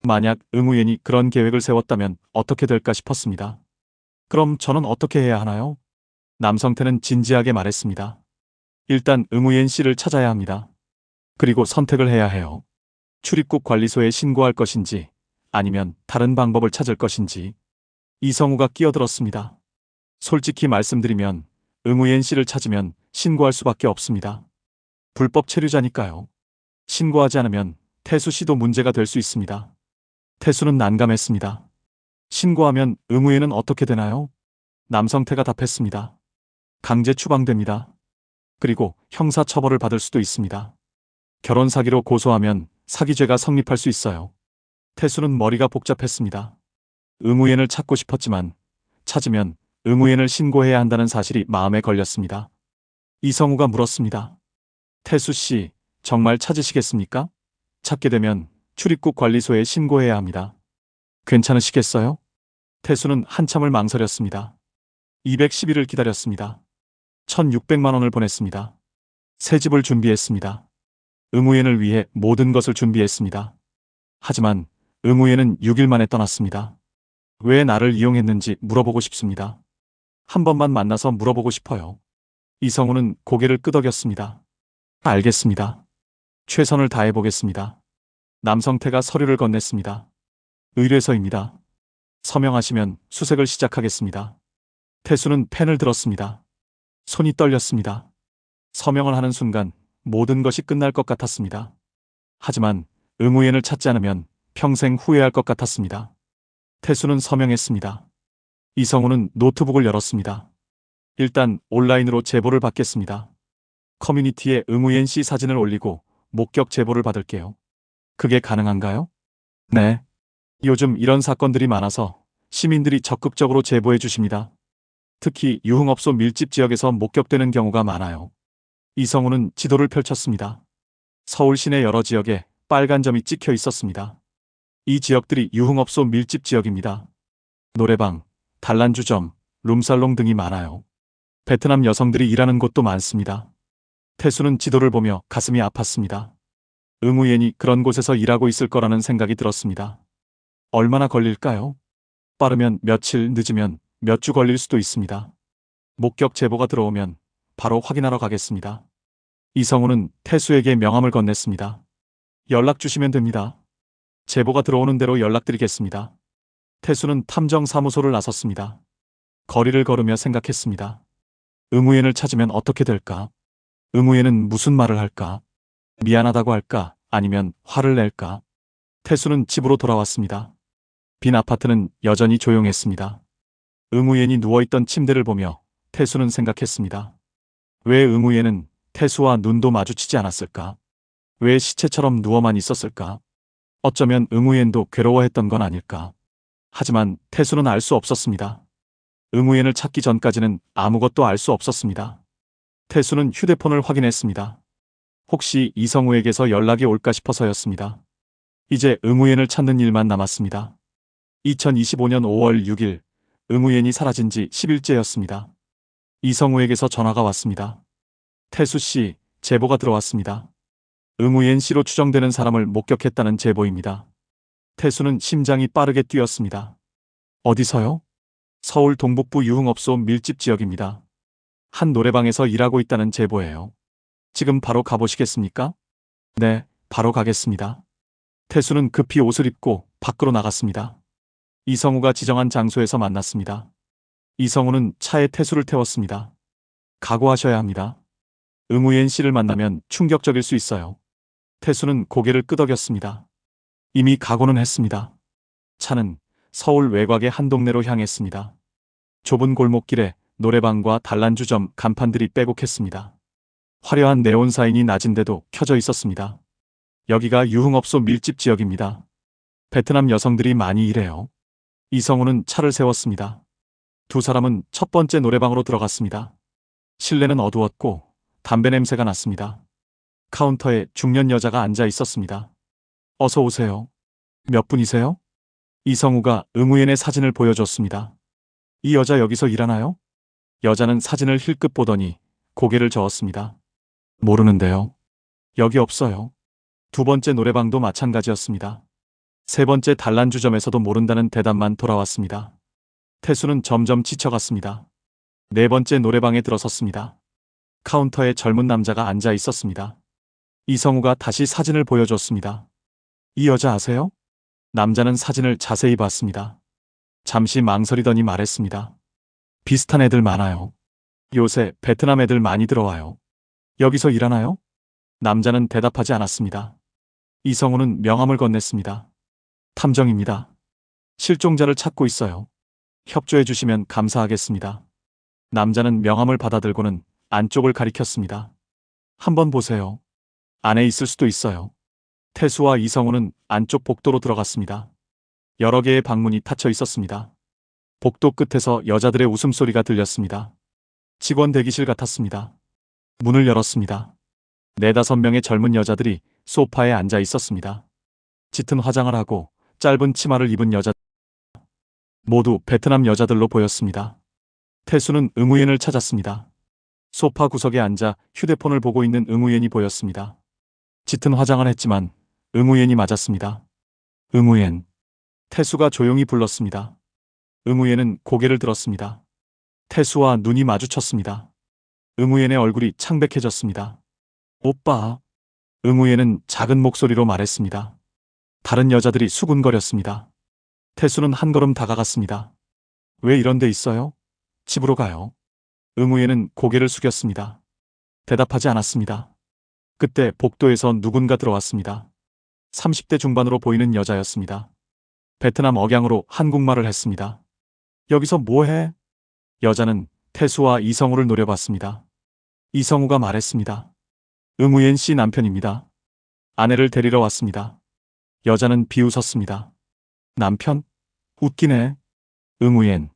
만약 응우엔이 그런 계획을 세웠다면 어떻게 될까 싶었습니다. 그럼 저는 어떻게 해야 하나요? 남성태는 진지하게 말했습니다. 일단 응우엔 씨를 찾아야 합니다. 그리고 선택을 해야 해요. 출입국 관리소에 신고할 것인지 아니면 다른 방법을 찾을 것인지. 이성우가 끼어들었습니다. 솔직히 말씀드리면 응우엔 씨를 찾으면 신고할 수밖에 없습니다. 불법 체류자니까요. 신고하지 않으면 태수 씨도 문제가 될 수 있습니다. 태수는 난감했습니다. 신고하면 응우엔은 어떻게 되나요? 남성태가 답했습니다. 강제 추방됩니다. 그리고 형사처벌을 받을 수도 있습니다. 결혼 사기로 고소하면 사기죄가 성립할 수 있어요. 태수는 머리가 복잡했습니다. 응우엔을 찾고 싶었지만 찾으면 응우엔을 신고해야 한다는 사실이 마음에 걸렸습니다. 이성우가 물었습니다. 태수 씨, 정말 찾으시겠습니까? 찾게 되면 출입국 관리소에 신고해야 합니다. 괜찮으시겠어요? 태수는 한참을 망설였습니다. 210일을 기다렸습니다. 1,600만 원을 보냈습니다. 새 집을 준비했습니다. 응우엔을 위해 모든 것을 준비했습니다. 하지만 응우엔은 6일 만에 떠났습니다. 왜 나를 이용했는지 물어보고 싶습니다. 한 번만 만나서 물어보고 싶어요. 이성우는 고개를 끄덕였습니다. 알겠습니다. 최선을 다해보겠습니다. 남성태가 서류를 건넸습니다. 의뢰서입니다. 서명하시면 수색을 시작하겠습니다. 태수는 펜을 들었습니다. 손이 떨렸습니다. 서명을 하는 순간 모든 것이 끝날 것 같았습니다. 하지만 응우엔을 찾지 않으면 평생 후회할 것 같았습니다. 태수는 서명했습니다. 이성우는 노트북을 열었습니다. 일단 온라인으로 제보를 받겠습니다. 커뮤니티에 응우엔 씨 사진을 올리고 목격 제보를 받을게요. 그게 가능한가요? 네. 요즘 이런 사건들이 많아서 시민들이 적극적으로 제보해 주십니다. 특히 유흥업소 밀집 지역에서 목격되는 경우가 많아요. 이성우는 지도를 펼쳤습니다. 서울 시내 여러 지역에 빨간 점이 찍혀 있었습니다. 이 지역들이 유흥업소 밀집 지역입니다. 노래방, 단란주점, 룸살롱 등이 많아요. 베트남 여성들이 일하는 곳도 많습니다. 태수는 지도를 보며 가슴이 아팠습니다. 응우엔이 그런 곳에서 일하고 있을 거라는 생각이 들었습니다. 얼마나 걸릴까요? 빠르면 며칠, 늦으면 몇 주 걸릴 수도 있습니다. 목격 제보가 들어오면 바로 확인하러 가겠습니다. 이성우는 태수에게 명함을 건넸습니다. 연락 주시면 됩니다. 제보가 들어오는 대로 연락드리겠습니다. 태수는 탐정사무소를 나섰습니다. 거리를 걸으며 생각했습니다. 응우엔을 찾으면 어떻게 될까? 응우엔은 무슨 말을 할까? 미안하다고 할까? 아니면 화를 낼까? 태수는 집으로 돌아왔습니다. 빈 아파트는 여전히 조용했습니다. 응우엔이 누워있던 침대를 보며 태수는 생각했습니다. 왜 응우엔은 태수와 눈도 마주치지 않았을까? 왜 시체처럼 누워만 있었을까? 어쩌면 응우엔도 괴로워했던 건 아닐까? 하지만 태수는 알 수 없었습니다. 응우엔을 찾기 전까지는 아무것도 알 수 없었습니다. 태수는 휴대폰을 확인했습니다. 혹시 이성우에게서 연락이 올까 싶어서였습니다. 이제 응우엔을 찾는 일만 남았습니다. 2025년 5월 6일 응우엔이 사라진 지 10일째였습니다. 이성우에게서 전화가 왔습니다. 태수 씨, 제보가 들어왔습니다. 응우엔 씨로 추정되는 사람을 목격했다는 제보입니다. 태수는 심장이 빠르게 뛰었습니다. 어디서요? 서울 동북부 유흥업소 밀집 지역입니다. 한 노래방에서 일하고 있다는 제보예요. 지금 바로 가보시겠습니까? 네, 바로 가겠습니다. 태수는 급히 옷을 입고 밖으로 나갔습니다. 이성우가 지정한 장소에서 만났습니다. 이성우는 차에 태수를 태웠습니다. 각오하셔야 합니다. 응우옌 씨를 만나면 충격적일 수 있어요. 태수는 고개를 끄덕였습니다. 이미 각오는 했습니다. 차는 서울 외곽의 한 동네로 향했습니다. 좁은 골목길에 노래방과 단란주점 간판들이 빼곡했습니다. 화려한 네온 사인이 낮은데도 켜져 있었습니다. 여기가 유흥업소 밀집 지역입니다. 베트남 여성들이 많이 일해요. 이성우는 차를 세웠습니다. 두 사람은 첫 번째 노래방으로 들어갔습니다. 실내는 어두웠고 담배 냄새가 났습니다. 카운터에 중년 여자가 앉아 있었습니다. 어서 오세요. 몇 분이세요? 이성우가 응우옌의 사진을 보여줬습니다. 이 여자 여기서 일하나요? 여자는 사진을 힐끗 보더니 고개를 저었습니다. 모르는데요. 여기 없어요. 두 번째 노래방도 마찬가지였습니다. 세 번째 단란주점에서도 모른다는 대답만 돌아왔습니다. 태수는 점점 지쳐갔습니다. 네 번째 노래방에 들어섰습니다. 카운터에 젊은 남자가 앉아 있었습니다. 이성우가 다시 사진을 보여줬습니다. 이 여자 아세요? 남자는 사진을 자세히 봤습니다. 잠시 망설이더니 말했습니다. 비슷한 애들 많아요. 요새 베트남 애들 많이 들어와요. 여기서 일하나요? 남자는 대답하지 않았습니다. 이성우는 명함을 건넸습니다. 탐정입니다. 실종자를 찾고 있어요. 협조해 주시면 감사하겠습니다. 남자는 명함을 받아들고는 안쪽을 가리켰습니다. 한번 보세요. 안에 있을 수도 있어요. 태수와 이성우는 안쪽 복도로 들어갔습니다. 여러 개의 방문이 닫혀 있었습니다. 복도 끝에서 여자들의 웃음소리가 들렸습니다. 직원 대기실 같았습니다. 문을 열었습니다. 네다섯 명의 젊은 여자들이 소파에 앉아 있었습니다. 짙은 화장을 하고 짧은 치마를 입은 여자 모두 베트남 여자들로 보였습니다. 태수는 응우옌을 찾았습니다. 소파 구석에 앉아 휴대폰을 보고 있는 응우옌이 보였습니다. 짙은 화장을 했지만 응우옌이 맞았습니다. 응우옌. 태수가 조용히 불렀습니다. 응우옌은 고개를 들었습니다. 태수와 눈이 마주쳤습니다. 응우옌의 얼굴이 창백해졌습니다. 오빠. 응우옌은 작은 목소리로 말했습니다. 다른 여자들이 수군거렸습니다. 태수는 한 걸음 다가갔습니다. 왜 이런 데 있어요? 집으로 가요. 응우옌은 고개를 숙였습니다. 대답하지 않았습니다. 그때 복도에서 누군가 들어왔습니다. 30대 중반으로 보이는 여자였습니다. 베트남 억양으로 한국말을 했습니다. 여기서 뭐해? 여자는 태수와 이성우를 노려봤습니다. 이성우가 말했습니다. 응우옌 씨 남편입니다. 아내를 데리러 왔습니다. 여자는 비웃었습니다. 남편? 웃기네. 응우옌,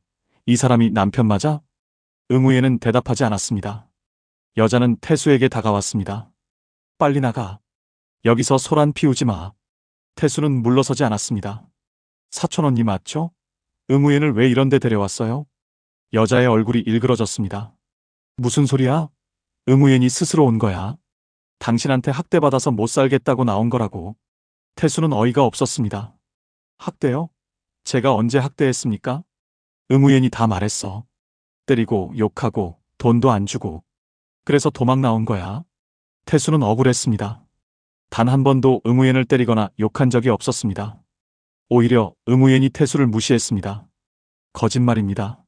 이 사람이 남편 맞아? 응우옌은 대답하지 않았습니다. 여자는 태수에게 다가왔습니다. 빨리 나가. 여기서 소란 피우지 마. 태수는 물러서지 않았습니다. 사촌 언니 맞죠? 응우옌을 왜 이런 데 데려왔어요? 여자의 얼굴이 일그러졌습니다. 무슨 소리야? 응우옌이 스스로 온 거야. 당신한테 학대받아서 못 살겠다고 나온 거라고. 태수는 어이가 없었습니다. 학대요? 제가 언제 학대했습니까? 응우옌이 다 말했어. 때리고 욕하고 돈도 안 주고. 그래서 도망 나온 거야. 태수는 억울했습니다. 단 한 번도 응우옌을 때리거나 욕한 적이 없었습니다. 오히려 응우옌이 태수를 무시했습니다. 거짓말입니다.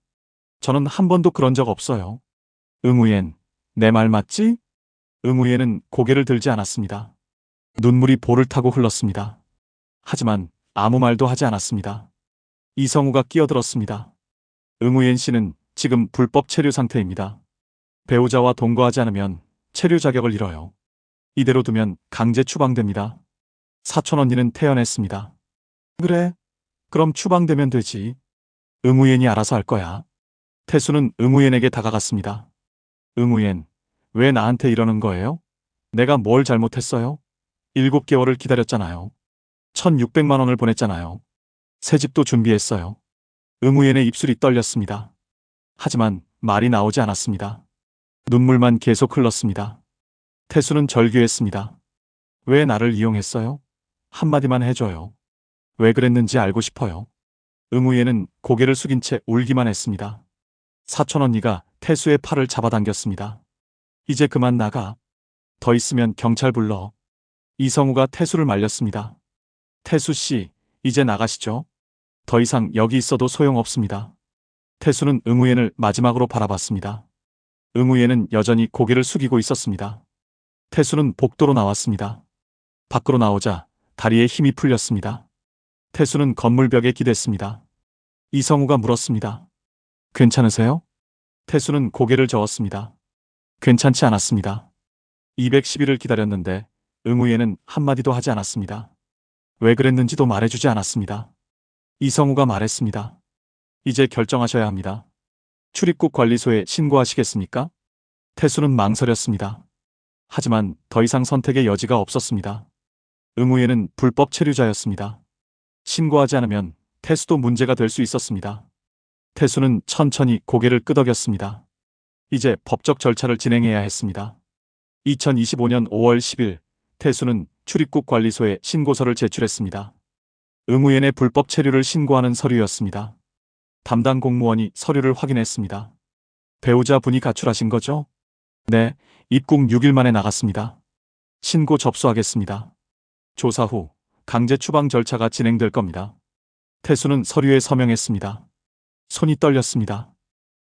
저는 한 번도 그런 적 없어요. 응우옌, 내 말 맞지? 응우옌은 고개를 들지 않았습니다. 눈물이 볼을 타고 흘렀습니다. 하지만 아무 말도 하지 않았습니다. 이성우가 끼어들었습니다. 응우옌 씨는 지금 불법 체류 상태입니다. 배우자와 동거하지 않으면 체류 자격을 잃어요. 이대로 두면 강제 추방됩니다. 사촌 언니는 태연했습니다. 그래, 그럼 추방되면 되지. 응우옌이 알아서 할 거야. 태수는 응우옌에게 다가갔습니다. 응우옌, 왜 나한테 이러는 거예요? 내가 뭘 잘못했어요? 7개월을 기다렸잖아요. 1,600만 원을 보냈잖아요. 새 집도 준비했어요. 응우옌의 입술이 떨렸습니다. 하지만 말이 나오지 않았습니다. 눈물만 계속 흘렀습니다. 태수는 절규했습니다. 왜 나를 이용했어요? 한마디만 해줘요. 왜 그랬는지 알고 싶어요. 응우옌은 고개를 숙인 채 울기만 했습니다. 사촌 언니가 태수의 팔을 잡아당겼습니다. 이제 그만 나가. 더 있으면 경찰 불러. 이성우가 태수를 말렸습니다. 태수 씨, 이제 나가시죠. 더 이상 여기 있어도 소용없습니다. 태수는 응우옌을 마지막으로 바라봤습니다. 응우옌은 여전히 고개를 숙이고 있었습니다. 태수는 복도로 나왔습니다. 밖으로 나오자 다리에 힘이 풀렸습니다. 태수는 건물벽에 기댔습니다. 이성우가 물었습니다. 괜찮으세요? 태수는 고개를 저었습니다. 괜찮지 않았습니다. 210일을 기다렸는데 응우옌은 한마디도 하지 않았습니다. 왜 그랬는지도 말해주지 않았습니다. 이성우가 말했습니다. 이제 결정하셔야 합니다. 출입국 관리소에 신고하시겠습니까? 태수는 망설였습니다. 하지만 더 이상 선택의 여지가 없었습니다. 응우옌은 불법 체류자였습니다. 신고하지 않으면 태수도 문제가 될 수 있었습니다. 태수는 천천히 고개를 끄덕였습니다. 이제 법적 절차를 진행해야 했습니다. 2025년 5월 10일 태수는 출입국 관리소에 신고서를 제출했습니다. 응우옌의 불법 체류를 신고하는 서류였습니다. 담당 공무원이 서류를 확인했습니다. 배우자분이 가출하신 거죠? 네, 입국 6일 만에 나갔습니다. 신고 접수하겠습니다. 조사 후 강제 추방 절차가 진행될 겁니다. 태수는 서류에 서명했습니다. 손이 떨렸습니다.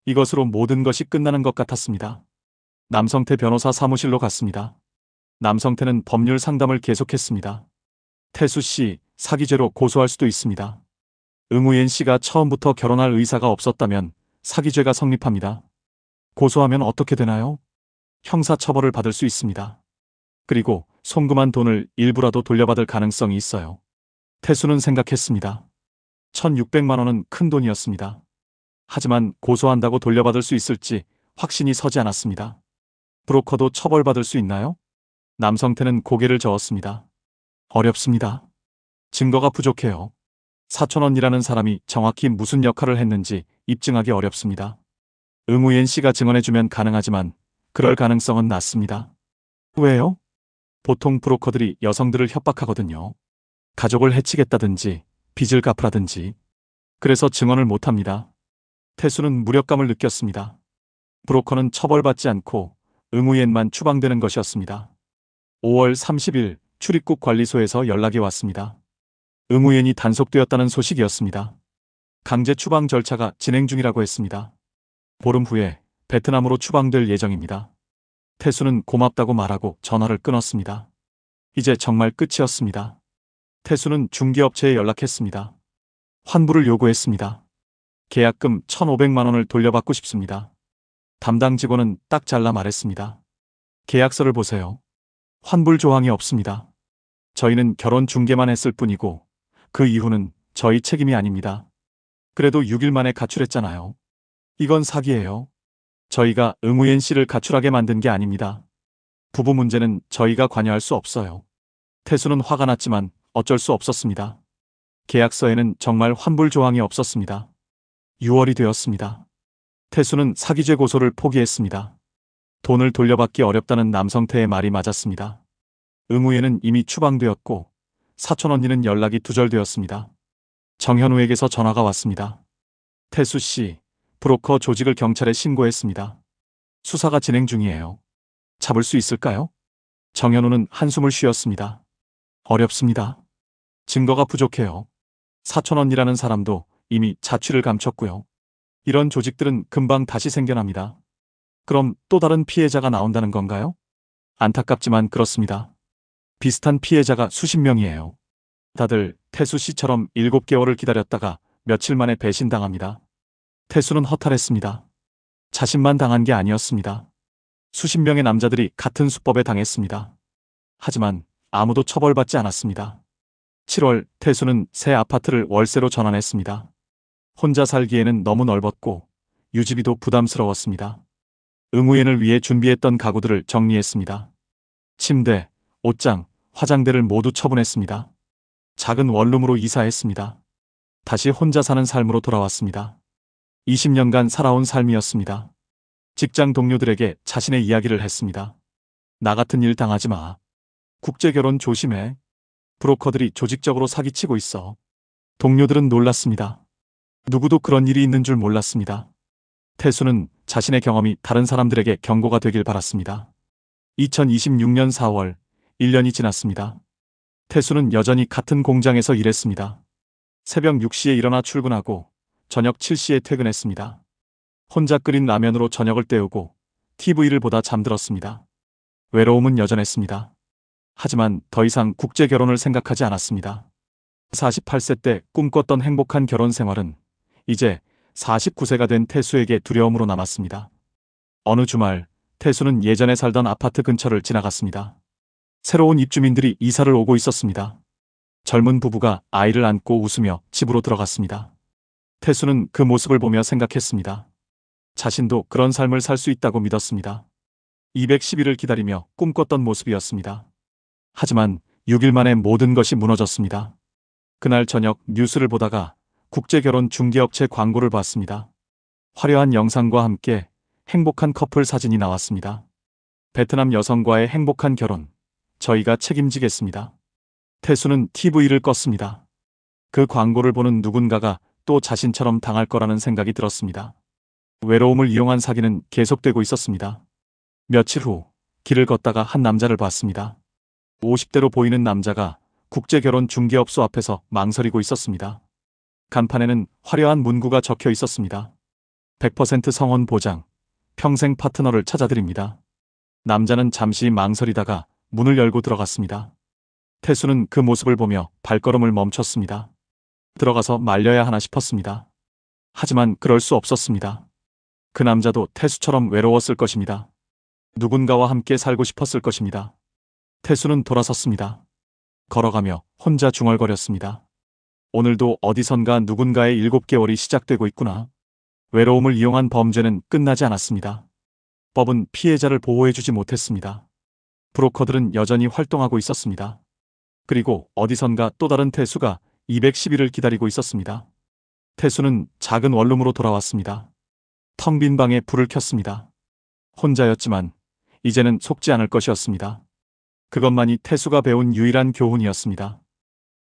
이것으로 모든 것이 끝나는 것 같았습니다. 남성태 변호사 사무실로 갔습니다. 남성태는 법률 상담을 계속했습니다. 태수 씨, 사기죄로 고소할 수도 있습니다. 응우옌 씨가 처음부터 결혼할 의사가 없었다면 사기죄가 성립합니다. 고소하면 어떻게 되나요? 형사처벌을 받을 수 있습니다. 그리고 송금한 돈을 일부라도 돌려받을 가능성이 있어요. 태수는 생각했습니다. 1,600만 원은 큰 돈이었습니다. 하지만 고소한다고 돌려받을 수 있을지 확신이 서지 않았습니다. 브로커도 처벌받을 수 있나요? 남성태는 고개를 저었습니다. 어렵습니다. 증거가 부족해요. 사촌언니라는 사람이 정확히 무슨 역할을 했는지 입증하기 어렵습니다. 응우옌 씨가 증언해주면 가능하지만 그럴 가능성은 낮습니다. 왜요? 보통 브로커들이 여성들을 협박하거든요. 가족을 해치겠다든지 빚을 갚으라든지. 그래서 증언을 못합니다. 태수는 무력감을 느꼈습니다. 브로커는 처벌받지 않고 응우옌만 추방되는 것이었습니다. 5월 30일 출입국 관리소에서 연락이 왔습니다. 응우옌이 단속되었다는 소식이었습니다. 강제 추방 절차가 진행 중이라고 했습니다. 보름 후에 베트남으로 추방될 예정입니다. 태수는 고맙다고 말하고 전화를 끊었습니다. 이제 정말 끝이었습니다. 태수는 중개업체에 연락했습니다. 환불을 요구했습니다. 계약금 1,500만 원을 돌려받고 싶습니다. 담당 직원은 딱 잘라 말했습니다. 계약서를 보세요. 환불 조항이 없습니다. 저희는 결혼 중개만 했을 뿐이고 그 이후는 저희 책임이 아닙니다. 그래도 6일 만에 가출했잖아요. 이건 사기예요. 저희가 응우옌 씨를 가출하게 만든 게 아닙니다. 부부 문제는 저희가 관여할 수 없어요. 태수는 화가 났지만 어쩔 수 없었습니다. 계약서에는 정말 환불 조항이 없었습니다. 6월이 되었습니다. 태수는 사기죄 고소를 포기했습니다. 돈을 돌려받기 어렵다는 남성태의 말이 맞았습니다. 응우옌은 이미 추방되었고 사촌언니는 연락이 두절되었습니다. 정현우에게서 전화가 왔습니다. 태수 씨, 브로커 조직을 경찰에 신고했습니다. 수사가 진행 중이에요. 잡을 수 있을까요? 정현우는 한숨을 쉬었습니다. 어렵습니다. 증거가 부족해요. 사촌언니라는 사람도 이미 자취를 감췄고요. 이런 조직들은 금방 다시 생겨납니다. 그럼 또 다른 피해자가 나온다는 건가요? 안타깝지만 그렇습니다. 비슷한 피해자가 수십 명이에요. 다들 태수 씨처럼 7개월을 기다렸다가 며칠 만에 배신당합니다. 태수는 허탈했습니다. 자신만 당한 게 아니었습니다. 수십 명의 남자들이 같은 수법에 당했습니다. 하지만 아무도 처벌받지 않았습니다. 7월 태수는 새 아파트를 월세로 전환했습니다. 혼자 살기에는 너무 넓었고 유지비도 부담스러웠습니다. 응우옌을 위해 준비했던 가구들을 정리했습니다. 침대, 옷장, 화장대를 모두 처분했습니다. 작은 원룸으로 이사했습니다. 다시 혼자 사는 삶으로 돌아왔습니다. 20년간 살아온 삶이었습니다. 직장 동료들에게 자신의 이야기를 했습니다. 나 같은 일 당하지 마. 국제결혼 조심해. 브로커들이 조직적으로 사기치고 있어. 동료들은 놀랐습니다. 누구도 그런 일이 있는 줄 몰랐습니다. 태수는 자신의 경험이 다른 사람들에게 경고가 되길 바랐습니다. 2026년 4월 1년이 지났습니다. 태수는 여전히 같은 공장에서 일했습니다. 새벽 6시에 일어나 출근하고 저녁 7시에 퇴근했습니다. 혼자 끓인 라면으로 저녁을 때우고 TV를 보다 잠들었습니다. 외로움은 여전했습니다. 하지만 더 이상 국제 결혼을 생각하지 않았습니다. 48세 때 꿈꿨던 행복한 결혼 생활은 이제 49세가 된 태수에게 두려움으로 남았습니다. 어느 주말 태수는 예전에 살던 아파트 근처를 지나갔습니다. 새로운 입주민들이 이사를 오고 있었습니다. 젊은 부부가 아이를 안고 웃으며 집으로 들어갔습니다. 태수는 그 모습을 보며 생각했습니다. 자신도 그런 삶을 살 수 있다고 믿었습니다. 210일을 기다리며 꿈꿨던 모습이었습니다. 하지만 6일 만에 모든 것이 무너졌습니다. 그날 저녁 뉴스를 보다가 국제결혼 중개업체 광고를 봤습니다. 화려한 영상과 함께 행복한 커플 사진이 나왔습니다. 베트남 여성과의 행복한 결혼, 저희가 책임지겠습니다. 태수는 TV를 껐습니다. 그 광고를 보는 누군가가 또 자신처럼 당할 거라는 생각이 들었습니다. 외로움을 이용한 사기는 계속되고 있었습니다. 며칠 후 길을 걷다가 한 남자를 봤습니다. 50대로 보이는 남자가 국제결혼 중개업소 앞에서 망설이고 있었습니다. 간판에는 화려한 문구가 적혀 있었습니다. 100% 성혼 보장, 평생 파트너를 찾아드립니다. 남자는 잠시 망설이다가 문을 열고 들어갔습니다. 태수는 그 모습을 보며 발걸음을 멈췄습니다. 들어가서 말려야 하나 싶었습니다. 하지만 그럴 수 없었습니다. 그 남자도 태수처럼 외로웠을 것입니다. 누군가와 함께 살고 싶었을 것입니다. 태수는 돌아섰습니다. 걸어가며 혼자 중얼거렸습니다. 오늘도 어디선가 누군가의 7개월이 시작되고 있구나. 외로움을 이용한 범죄는 끝나지 않았습니다. 법은 피해자를 보호해주지 못했습니다. 브로커들은 여전히 활동하고 있었습니다. 그리고 어디선가 또 다른 태수가 210일을 기다리고 있었습니다. 태수는 작은 원룸으로 돌아왔습니다. 텅 빈 방에 불을 켰습니다. 혼자였지만 이제는 속지 않을 것이었습니다. 그것만이 태수가 배운 유일한 교훈이었습니다.